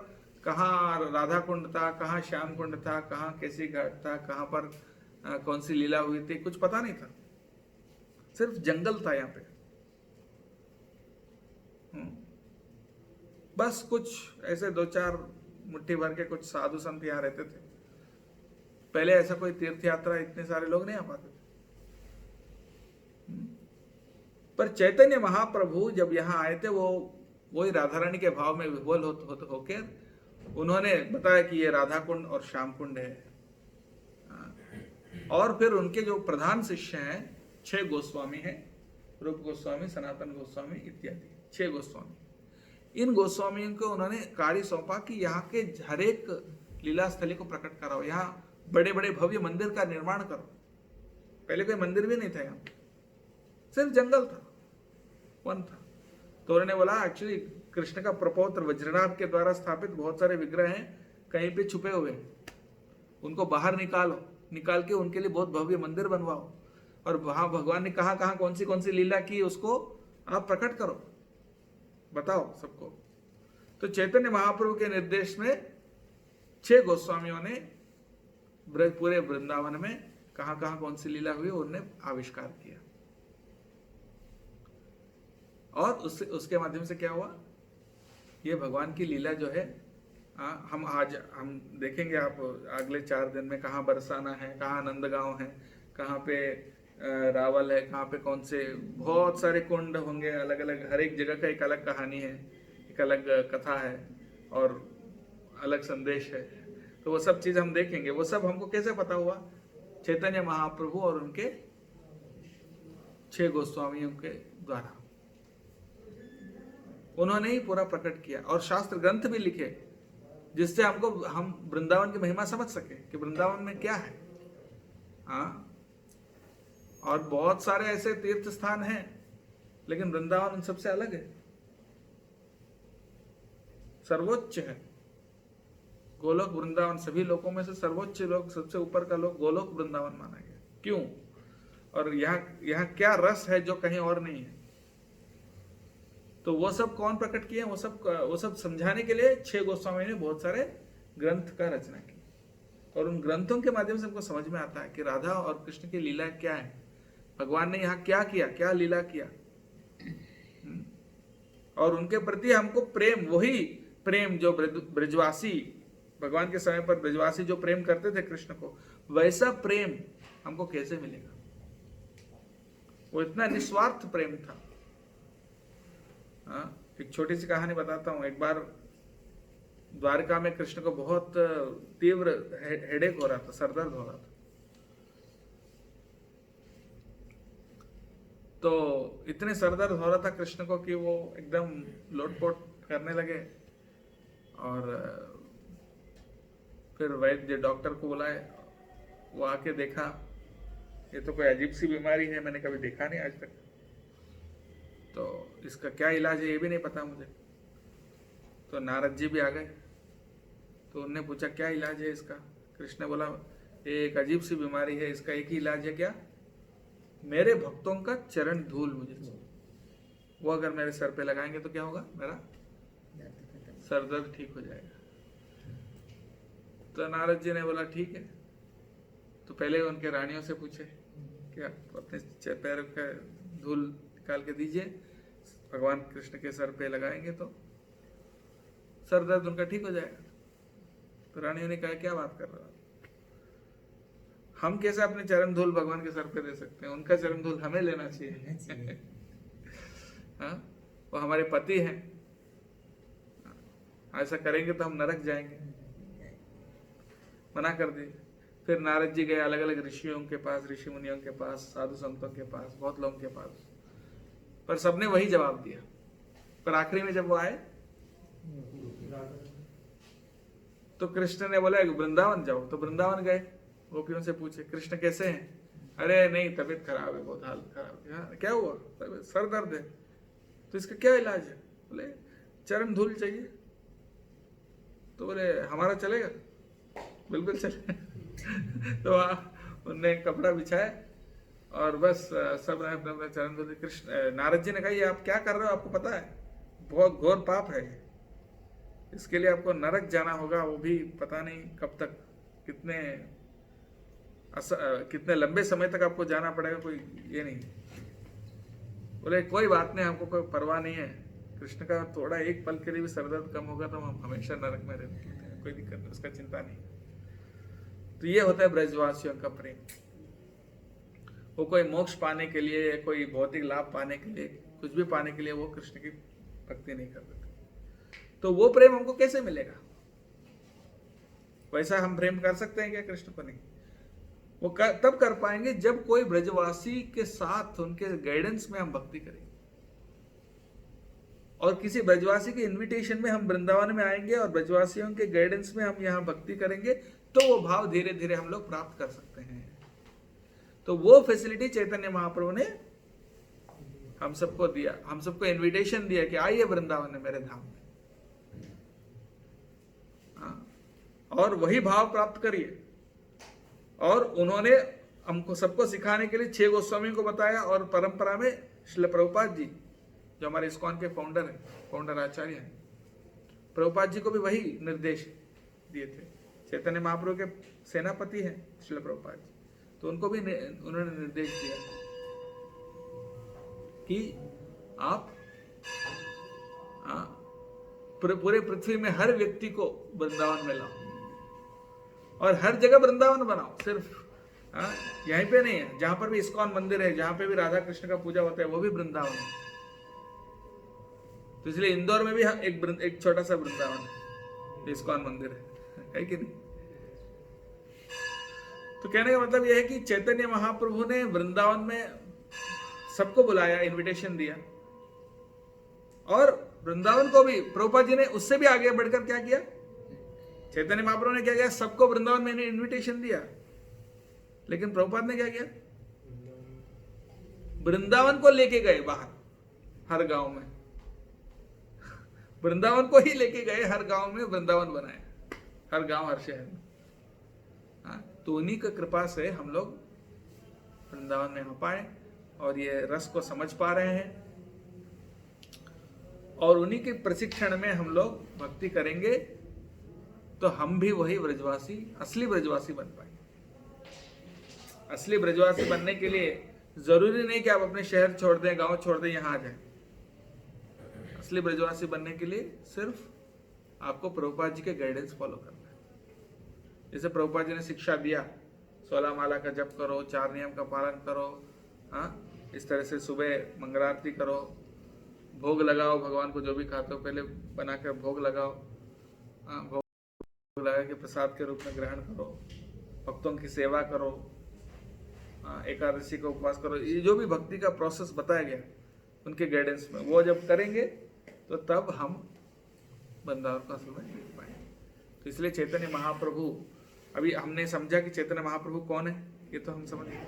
कहाँ राधा कुंड था, कहाँ श्याम कुंड था, कहाँ कैसी घाट था, कहाँ पर कौन सी लीला हुई थी, कुछ पता नहीं था। सिर्फ जंगल था यहाँ पे। बस कुछ ऐसे 2-4 मुट्ठी भर के कुछ साधु संत यहाँ रहते थे। पहले ऐसा कोई तीर्थ यात्रा इतने सारे लोग नहीं आ पाते थे। पर चैतन्य महाप्रभु जब यहाँ आए थे, वो वही राधा रानी के भाव में विभोल होकर उन्होंने बताया कि ये राधा कुंड और श्याम कुंड है। और फिर उनके जो प्रधान शिष्य हैं 6 गोस्वामी हैं, रूप गोस्वामी, सनातन गोस्वामी इत्यादि 6 गोस्वामी। इन गोस्वामियों को उन्होंने कार्य सौंपा कि यहाँ के हर एक लीला स्थली को प्रकट कराओ, यहाँ बड़े बड़े भव्य मंदिर का निर्माण करो। पहले कोई मंदिर भी नहीं था यहाँ, सिर्फ जंगल था, वन था। तो उन्होंने बोला एक्चुअली कृष्ण का प्रपौत्र वज्रनाथ के द्वारा स्थापित बहुत सारे विग्रह हैं कहीं पे छुपे हुए, उनको बाहर निकाल के उनके लिए बहुत भव्य मंदिर बनवाओ, और वहां भगवान ने कहाँ कौन सी लीला की उसको आप प्रकट करो, बताओ सबको। तो चैतन्य महाप्रभु के निर्देश में 6 गोस्वामियों ने पूरे वृंदावन में कहाँ कौन सी लीला हुई उन्होंने आविष्कार किया। और उसके माध्यम से क्या हुआ? ये भगवान की लीला जो है हम देखेंगे। आप अगले 4 दिन में कहाँ बरसाना है, कहाँ नंदगांव है, कहाँ पे रावल है, कहाँ पे कौन से बहुत सारे कुंड होंगे अलग अलग। हर एक जगह का एक अलग कहानी है, एक अलग कथा है और अलग संदेश है। तो वो सब चीज़ हम देखेंगे। वो सब हमको कैसे पता हुआ? चैतन्य महाप्रभु और उनके 6 गोस्वामियों के द्वारा। उन्होंने ही पूरा प्रकट किया और शास्त्र ग्रंथ भी लिखे जिससे हम वृंदावन की महिमा समझ सके कि वृंदावन में क्या है। और बहुत सारे ऐसे तीर्थ स्थान हैं, लेकिन वृंदावन उन सबसे अलग है, सर्वोच्च है। गोलोक वृंदावन सभी लोकों में से सर्वोच्च लोक, सबसे ऊपर का लोक गोलोक वृंदावन माना गया। क्यों? और यहाँ क्या रस है जो कहीं और नहीं है। तो वो सब कौन प्रकट किए? वो सब समझाने के लिए 6 गोस्वामी ने बहुत सारे ग्रंथ का रचना की, और उन ग्रंथों के माध्यम से हमको समझ में आता है कि राधा और कृष्ण की लीला क्या है, भगवान ने यहाँ क्या किया, क्या लीला किया। और उनके प्रति हमको प्रेम, वही प्रेम जो ब्रजवासी भगवान के समय पर ब्रजवासी जो प्रेम करते थे कृष्ण को, वैसा प्रेम हमको कैसे मिलेगा? वो इतना निस्वार्थ प्रेम था। एक छोटी सी कहानी बताता हूँ। एक बार द्वारका में कृष्ण को बहुत तीव्र हेडेक हो रहा था, सरदर्द हो रहा था। तो इतने सरदर्द हो रहा था कृष्ण को कि वो एकदम लोटपोट करने लगे, और फिर वैद्य डॉक्टर को बुलाए। वो आके देखा, ये तो कोई अजीब सी बीमारी है, मैंने कभी देखा नहीं आज तक, तो इसका क्या इलाज है ये भी नहीं पता मुझे। तो नारद जी भी आ गए, तो उनने पूछा क्या इलाज है इसका? कृष्ण बोला ये एक अजीब सी बीमारी है, इसका एक ही इलाज है, क्या? मेरे भक्तों का चरण धूल मुझे चाहिए। वो अगर मेरे सर पे लगाएंगे तो क्या होगा? मेरा सर दर्द ठीक हो जाएगा। तो नारद जी ने बोला ठीक है। तो पहले उनके रानियों से पूछे कि आप अपने पैरों का धूल निकाल के दीजिए, भगवान कृष्ण के सर पे लगाएंगे तो सर दर्द उनका ठीक हो जाएगा। तो रानियों ने कहा क्या बात कर रहे हो, हम कैसे अपने चरण धूल भगवान के सर पे दे सकते हैं? उनका चरण धूल हमें लेना चाहिए। हाँ, वो हमारे पति हैं, ऐसा करेंगे तो हम नरक जाएंगे। मना कर दिए। फिर नारद जी गए अलग अलग ऋषियों के पास, ऋषि मुनियों के पास, साधु संतों के पास, बहुत लोगों के पास, पर सबने वही जवाब दिया। पर आखिरी में जब वो आए तो कृष्ण ने बोला वृंदावन जाओ। तो वृंदावन गए, गोपियों से पूछे कृष्ण कैसे हैं? अरे नहीं, तबीयत खराब है, बहुत हाल खराब है। हाँ, क्या हुआ? सर दर्द है। तो इसका क्या इलाज है? बोले चरण धूल चाहिए। तो बोले हमारा चलेगा? बिल्कुल चले। तो उनने कपड़ा बिछाया और बस सब ने अपने अपने चरण धुले। कृष्ण नारद जी ने कहा ये आप क्या कर रहे हो? आपको पता है बहुत घोर पाप है, इसके लिए आपको नरक जाना होगा, वो भी पता नहीं कब तक, कितने लंबे समय तक आपको जाना पड़ेगा, कोई ये नहीं। बोले कोई बात नहीं, हमको कोई परवाह नहीं है। कृष्ण का थोड़ा एक पल के लिए भी सरदर्द कम होगा तो हम हमेशा नरक में रहते हैं, कोई दिक्कत नहीं, उसका चिंता नहीं। तो ये होता है ब्रजवासियों का प्रेम। वो कोई मोक्ष पाने के लिए, कोई भौतिक लाभ पाने के लिए, कुछ भी पाने के लिए वो कृष्ण की भक्ति नहीं करते थे। तो वो प्रेम हमको कैसे मिलेगा? वैसा हम प्रेम कर सकते हैं क्या कृष्ण को? नहीं। वो तब कर पाएंगे जब कोई ब्रजवासी के साथ उनके गाइडेंस में हम भक्ति करेंगे, और किसी ब्रजवासी के इनविटेशन में हम वृंदावन में आएंगे और ब्रजवासियों के गाइडेंस में हम यहाँ भक्ति करेंगे, तो वो भाव धीरे धीरे हम लोग प्राप्त कर सकते हैं। तो वो फैसिलिटी चैतन्य महाप्रभु ने हम सबको दिया, हम सबको इनविटेशन दिया कि आइए वृंदावन में मेरे धाम में, और वही भाव प्राप्त करिए। और उन्होंने हमको सबको सिखाने के लिए 6 गोस्वामी को बताया, और परंपरा में श्रील प्रभुपाद जी जो हमारे इस्कॉन के फाउंडर हैं, फाउंडर आचार्य हैं, प्रभुपाद जी को भी वही निर्देश दिए थे। चैतन्य महाप्रभु के सेनापति हैं श्रील प्रभुपाद जी, तो उनको भी उन्होंने निर्देश दिया कि आप पूरे पृथ्वी में हर व्यक्ति को वृंदावन में लाओ, और हर जगह वृंदावन बनाओ। सिर्फ यहीं पे नहीं है, जहां पर भी इस्कॉन मंदिर है, जहां पे भी राधा कृष्ण का पूजा होता है, वो भी वृंदावन है। तो इसलिए इंदौर में भी एक छोटा सा वृंदावन है, इस्कॉन मंदिर है कि नहीं? तो कहने का मतलब यह है कि चैतन्य महाप्रभु ने वृंदावन में सबको बुलाया, इनविटेशन दिया, और वृंदावन को भी प्रभुपाद जी ने उससे भी आगे बढ़कर क्या किया? चैतन्य महाप्रभु ने क्या किया? सबको वृंदावन में इनविटेशन दिया, लेकिन प्रभुपाद ने क्या किया? वृंदावन को लेके गए बाहर, हर गांव में वृंदावन को ही लेके गए, हर गांव में वृंदावन बनाए, हर गांव हर शहर में। तो उन्हीं की कृपा से हम लोग वृंदावन में आ पाए और ये रस को समझ पा रहे हैं, और उन्हीं के प्रशिक्षण में हम लोग भक्ति करेंगे तो हम भी वही ब्रजवासी, असली ब्रजवासी बन पाएंगे। असली ब्रजवासी बनने के लिए जरूरी नहीं कि आप अपने शहर छोड़ दें, गांव छोड़ दें, यहाँ आ जाएं। असली ब्रजवासी बनने के लिए सिर्फ आपको प्रभुपाद जी के गाइडेंस फॉलो करना है। जैसे प्रभुपाद जी ने शिक्षा दिया, 16 माला का जप करो, 4 नियम का पालन करो, हाँ, इस तरह से सुबह मंगलारती करो, भोग लगाओ, भगवान को जो भी खाते हो पहले बनाकर भोग लगाओ, हाँ, भोग लगा के प्रसाद के रूप में ग्रहण करो, भक्तों की सेवा करो, एकादशी का उपवास करो, ये जो भी भक्ति का प्रोसेस बताया गया उनके गाइडेंस में, वो जब करेंगे तो तब हम वृंदावन का असल में देख पाएंगे। तो इसलिए चैतन्य महाप्रभु, अभी हमने समझा कि चैतन्य महाप्रभु कौन है, ये तो हम समझ गए।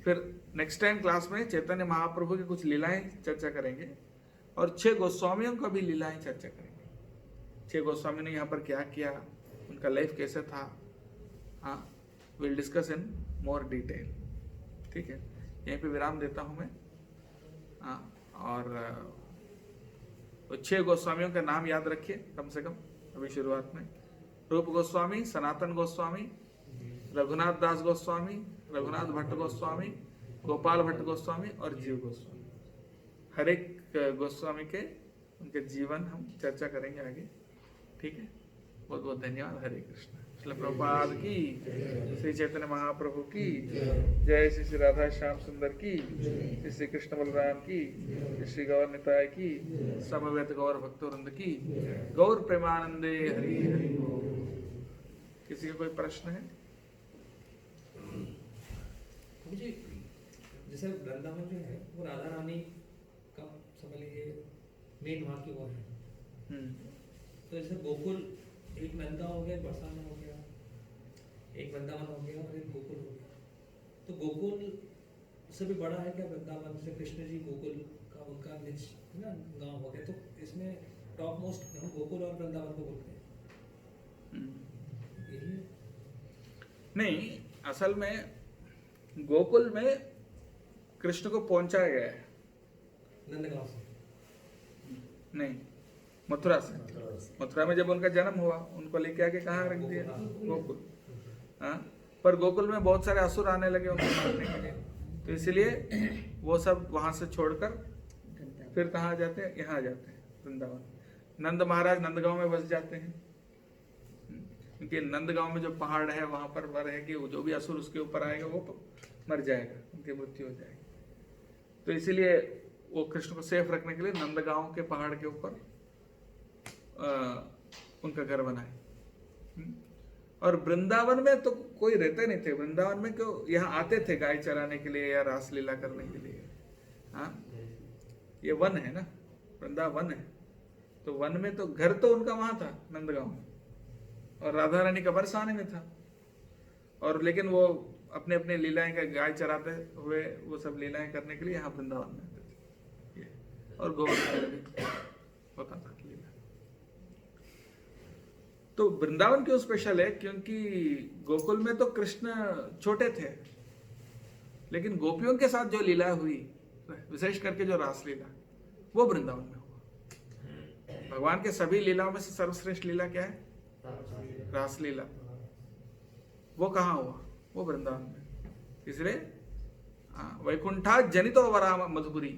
फिर नेक्स्ट टाइम क्लास में चैतन्य महाप्रभु की कुछ लीलाएं चर्चा करेंगे और 6 गोस्वामियों का भी लीलाएं चर्चा करेंगे। 6 गोस्वामी ने यहाँ पर क्या किया, उनका लाइफ कैसे था, हाँ, will discuss in more detail. ठीक है, यहीं पे विराम देता हूँ मैं। हाँ, और वो 6 गोस्वामियों का नाम याद रखिए कम से कम अभी शुरुआत में। रूप गोस्वामी, सनातन गोस्वामी, रघुनाथ दास गोस्वामी, रघुनाथ भट्ट गोस्वामी, गोपाल भट्ट गोस्वामी और जीव गोस्वामी। हर एक गोस्वामी के उनके जीवन हम चर्चा करेंगे आगे। ठीक है, बहुत बहुत धन्यवाद। हरे कृष्ण। श्रील प्रभुपाद की, श्री चैतन्य महाप्रभु की जय, श्री श्री राधा श्याम सुंदर की, श्री श्री कृष्ण बलराम की, श्री गौर निताय की, समवेत गौर भक्तवृंद की, गौर प्रेमानंदे हरि हरि बोल। किसी का कोई प्रश्न है? मुझे जैसे वृंदावन जो है वो राधा रानी का समझ लीजिए मेन वहाँ की वो है। तो जैसे गोकुल, एक नंदा हो गया, बरसाना हो गया, एक वृंदावन हो गया और एक गोकुल हो गया। तो गोकुल से भी बड़ा है क्या वृंदावन? से कृष्ण जी गोकुल का उनका निज है ना गाँव हो गया, तो इसमें टॉप मोस्ट हम गोकुल और वृंदावन को बोलते हैं। यही है? नहीं, असल में गोकुल में कृष्ण को पहुंचाया गया है। नंदगांव से नहीं, मथुरा से। मथुरा में जब उनका जन्म हुआ, उनको लेके आके कहाँ रख दिया? गोकुल। हाँ, पर गोकुल में बहुत सारे असुर आने लगे उनको मारने के लिए, तो इसलिए वो सब वहां से छोड़कर फिर कहाँ जाते हैं? यहाँ जाते हैं वृंदावन। नंद महाराज नंदगांव में बस जाते हैं, क्योंकि नंदगांव में जो पहाड़ है वहां पर वर है कि जो भी असुर उसके ऊपर आएगा वो मर जाएगा, उनकी मृत्यु हो जाएगी। तो इसीलिए वो कृष्ण को सेफ रखने के लिए नंदगांव के पहाड़ के ऊपर उनका घर बनाए। और वृंदावन में तो कोई रहते नहीं थे। वृंदावन में क्यों यहाँ आते थे गाय चराने के लिए या रासलीला करने के लिए। हाँ, ये वन है ना, वृंदावन है, तो वन में तो घर तो उनका वहां था नंदगांव में, और राधा रानी का बरसाने में था। और लेकिन वो अपने अपने लीलाएं का गाय चराते हुए वो सब लीलाएं करने के लिए यहाँ वृंदावन में आते थे। और गोवर्धन में भी होता था लीला। तो वृंदावन क्यों स्पेशल है? क्योंकि गोकुल में तो कृष्ण छोटे थे, लेकिन गोपियों के साथ जो लीला हुई, विशेष करके जो रासलीला, वो वृंदावन में हुआ। भगवान के सभी लीलाओं में से सर्वश्रेष्ठ लीला क्या है? रासलीला। वो कहाँ हुआ? वो वृंदावन में। इसलिए वैकुंठा जनितो वराम मधुपुरी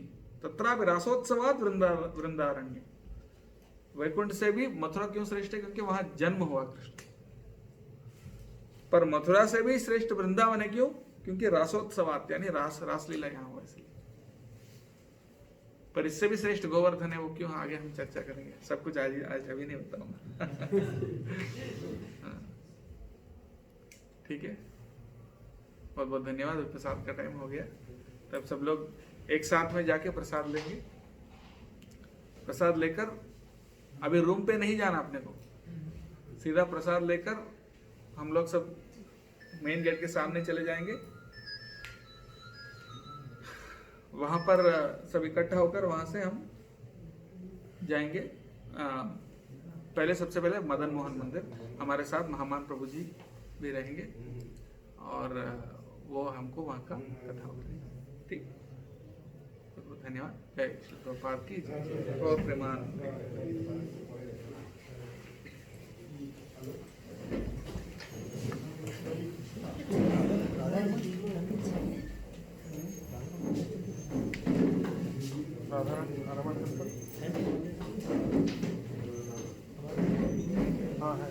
तत्रापि रासोत्सवात वृंदारण्य। वैकुंठ से भी मथुरा क्यों श्रेष्ठ है? क्योंकि वहां जन्म हुआ कृष्ण। पर मथुरा से भी श्रेष्ठ वृंदावन है। क्यों? क्योंकि रासोत्सवात यानी रासलीला यहाँ हुआ इसलिए। पर इससे भी श्रेष्ठ गोवर्धन है। वो क्यों? आगे हम चर्चा करेंगे। सब कुछ आज अभी नहीं बताऊंगा। ठीक है, बहुत बहुत धन्यवाद। प्रसाद का टाइम हो गया, तब सब लोग एक साथ में जाके प्रसाद लेंगे। प्रसाद लेकर अभी रूम पे नहीं जाना अपने को, सीधा प्रसाद लेकर हम लोग सब मेन गेट के सामने चले जाएंगे। वहां पर सब इकट्ठा होकर वहां से हम जाएंगे। पहले सबसे पहले मदन मोहन मंदिर, हमारे साथ महामान प्रभु जी भी रहेंगे, और वो हमको वहाँ का कथा बताएंगे। ठीक, बहुत बहुत धन्यवाद। जय श्री प्रभुपाद की जय। और प्रेमानंद। हाँ है।